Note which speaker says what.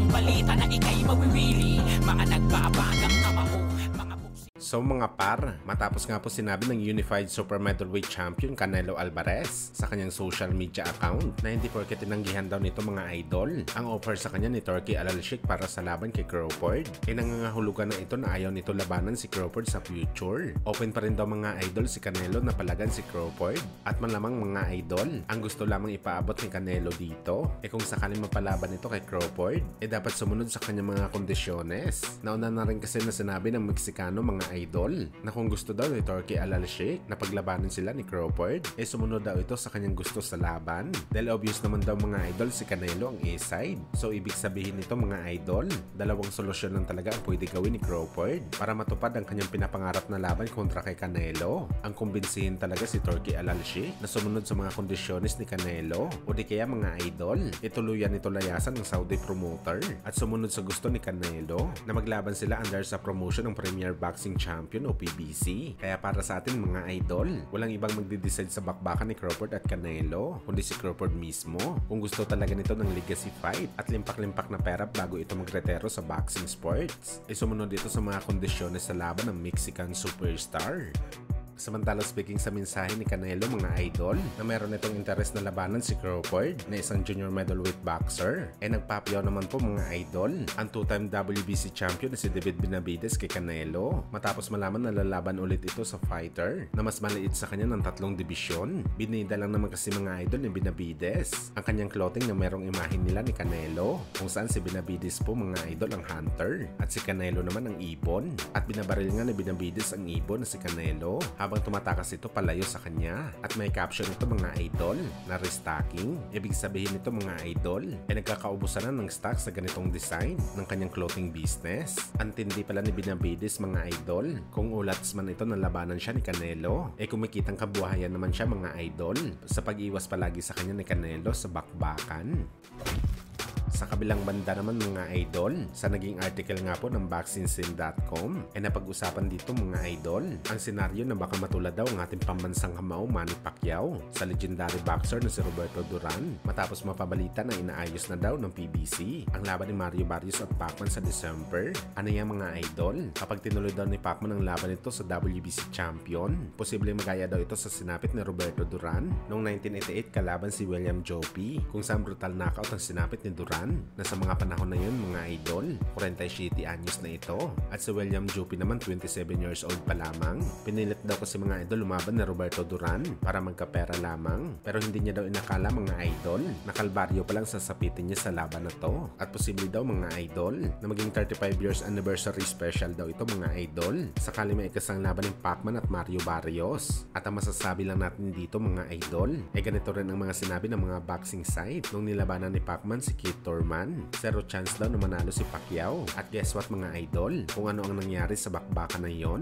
Speaker 1: balita na ikay mawiwili. Mga nagbabagang kamao, mga
Speaker 2: So mga par, matapos nga po sinabi ng Unified Super Middleweight Champion Canelo Alvarez sa kanyang social media account na hindi porket tinanggihan daw nito mga idol ang offer sa kanya ni Turki Al-Sheikh para sa laban kay Crawford, nangangahulugan na ito na ayaw nito labanan si Crawford sa future. Open pa rin daw mga idol si Canelo na palagan si Crawford at malamang mga idol ang gusto lamang ipaabot ni Canelo dito kung sakaling mapalaban ito kay Crawford dapat sumunod sa kanyang mga kondisyones. Nauna na rin kasi na sinabi ng Meksikano mga idol na kung gusto daw ni Turki Al-Sheikh na paglabanan sila ni Crawford sumunod daw ito sa kanyang gusto sa laban dahil obvious naman daw mga idol si Canelo ang A-side. So ibig sabihin nito mga idol, dalawang solusyon lang talaga ang pwede gawin ni Crawford para matupad ang kanyang pinapangarap na laban kontra kay Canelo. Ang kumbinsihin talaga si Turki Al-Sheikh na sumunod sa mga kondisyones ni Canelo o di kaya mga idol ituluyan nito layasan ng Saudi promoter at sumunod sa gusto ni Canelo na maglaban sila under sa promotion ng Premier Boxing Champion o PBC. Kaya para sa atin mga idol, walang ibang magde-decide sa bakbakan ni Crawford at Canelo kundi si Crawford mismo kung gusto talaga nito ng legacy fight at limpak-limpak na pera bago ito magretero sa boxing sports. Sumunod dito sa mga kondisyones sa laban ng Mexican superstar. Samantala speaking sa mensahe ni Canelo mga idol na meron itong interes na labanan si Crawford na isang junior middleweight boxer nagpapayaw naman po mga idol ang two-time WBC champion na si David Benavides kay Canelo matapos malaman na lalaban ulit ito sa fighter na mas maliit sa kanya ng 3 dibisyon. Binida lang naman kasi mga idol ni Benavides ang kanyang clothing na merong imahin nila ni Canelo kung saan si Benavides po mga idol ang hunter at si Canelo naman ang ibon at binabaril nga ni Benavides ang ibon na si Canelo habang tumatakas ito palayo sa kanya at may caption ito mga idol na restocking. Ibig sabihin nito mga idol nagkakaubusan na ng stock sa ganitong design ng kanyang clothing business. Antindi pala ni Benavides mga idol kung ulats man ito ng labanan siya ni Canelo kumikitang kabuhayan naman siya mga idol sa pag-iwas palagi sa kanya ni Canelo sa bakbakan. Sa kabilang banda naman mga idol, sa naging article nga po ng BoxingScene.com napag-usapan dito mga idol ang senaryo na baka matulad daw ang ating pambansang kamao Manny Pacquiao sa legendary boxer na si Roberto Duran matapos mapabalita na inaayos na daw ng PBC ang laban ni Mario Barrios at Pacman sa December. Ano yan mga idol? Kapag tinuloy daw ni Pacman ang laban nito sa WBC champion, posible magaya daw ito sa sinapit ni Roberto Duran noong 1988 kalaban si William Joppy kung saan brutal knockout ang sinapit ni Duran na sa mga panahon na yun mga idol 47 anyos na ito at si William Joppy naman 27 years old pa lamang. Pinilit daw kasi mga idol lumaban ni Roberto Duran para magkapera lamang pero hindi niya daw inakala mga idol na kalbaryo pa lang sasapitin niya sa laban na to at posible daw mga idol na maging 35 years anniversary special daw ito mga idol sakali may ikasang laban ng Pacman at Mario Barrios. At ang masasabi lang natin dito mga idol ganito rin ang mga sinabi ng mga boxing site nung nilabanan ni Pacman si Keith Thurman. 0 chance daw na manalo si Pacquiao. At guess what mga idol? Kung ano ang nangyari sa bakbakan na yon?